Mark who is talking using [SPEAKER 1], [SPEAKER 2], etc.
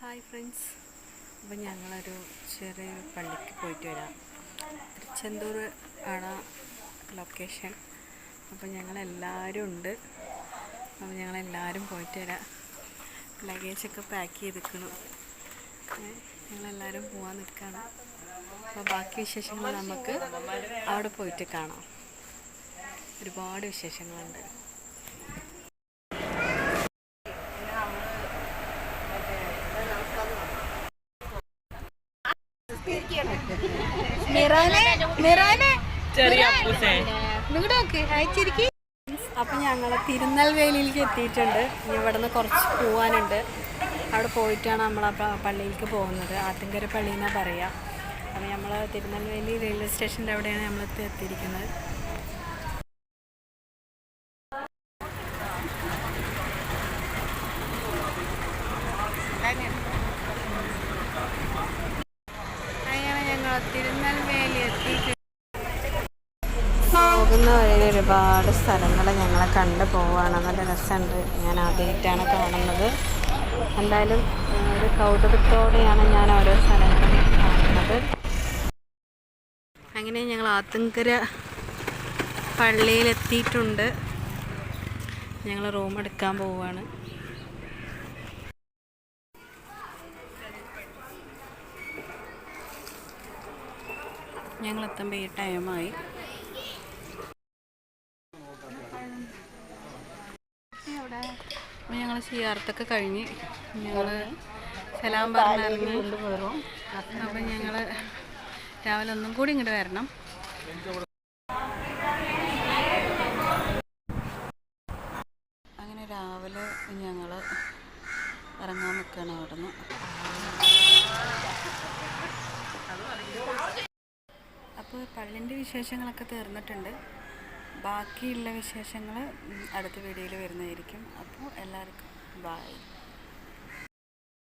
[SPEAKER 1] Hi friends, അപ്പോൾ ഞങ്ങളൊരു ചെറിയൊരു പള്ളിക്ക് പോയിട്ട് വരാം. തിരുച്ചെന്തൂർ ആണ് ലൊക്കേഷൻ. അപ്പോൾ ഞങ്ങളെല്ലാവരും ഉണ്ട്. അപ്പോൾ ഞങ്ങളെല്ലാവരും പോയിട്ട് വരാം. ലഗേജൊക്കെ പാക്ക് ചെയ്തിരിക്കണം. ഞങ്ങളെല്ലാവരും പോകാൻ നിൽക്കുകയാണ്. അപ്പോൾ ബാക്കി വിശേഷങ്ങൾ നമുക്ക് അവിടെ പോയിട്ട് കാണാം. ഒരുപാട് വിശേഷങ്ങളുണ്ട്. അപ്പം ഞങ്ങൾ തിരുനെൽവേലിയിലേക്ക് എത്തിയിട്ടുണ്ട്. ഇനി ഇവിടെ നിന്ന് കുറച്ച് പോകാനുണ്ട്. അവിടെ പോയിട്ടാണ് നമ്മൾ പള്ളിയിലേക്ക് പോകുന്നത്. ആത്തിങ്കര പള്ളി എന്നാണ് പറയുക. അപ്പം നമ്മൾ തിരുനെൽവേലി റെയിൽവേ സ്റ്റേഷൻ്റെ അവിടെയാണ് നമ്മൾ എത്തിയിരിക്കുന്നത്. അങ്ങനെ ഞങ്ങൾ തിരുനെൽവേലി എത്തിയിട്ട് പോകുന്ന വഴി ഒരുപാട് സ്ഥലങ്ങൾ ഞങ്ങളെ കണ്ട് പോവുകയാണ്. നല്ല രസമുണ്ട്. ഞാൻ ആദ്യമായിട്ടാണ് കാണുന്നത്. എന്തായാലും ഒരു കൗതുകത്തോടെയാണ് ഞാൻ ഓരോ സ്ഥലങ്ങളും കാണുന്നത്. അങ്ങനെ ഞങ്ങൾ ആത്തിങ്കര പള്ളിയിലെത്തിയിട്ടുണ്ട്. ഞങ്ങൾ റൂം എടുക്കാൻ പോവുകയാണ്. ഞങ്ങളെത്തുമ്പോൾ ഈ ടൈമായി. അപ്പോൾ ഞങ്ങൾ സിയാറത്തൊക്കെ കഴിഞ്ഞ് ഞങ്ങൾ സലാം പറഞ്ഞിറങ്ങി. അപ്പം ഞങ്ങൾ രാവിലെ ഒന്നും കൂടി ഇങ്ങോട്ട് വരണം. അങ്ങനെ രാവിലെ ഞങ്ങൾ ഇറങ്ങാൻ നിൽക്കുകയാണ് അവിടെ നിന്ന്. അപ്പോൾ പള്ളിൻ്റെ വിശേഷങ്ങളൊക്കെ തീർന്നിട്ടുണ്ട്. ബാക്കിയുള്ള വിശേഷങ്ങൾ അടുത്ത വീഡിയോയിൽ വരുന്നതായിരിക്കും. അപ്പോൾ എല്ലാവർക്കും ബൈ.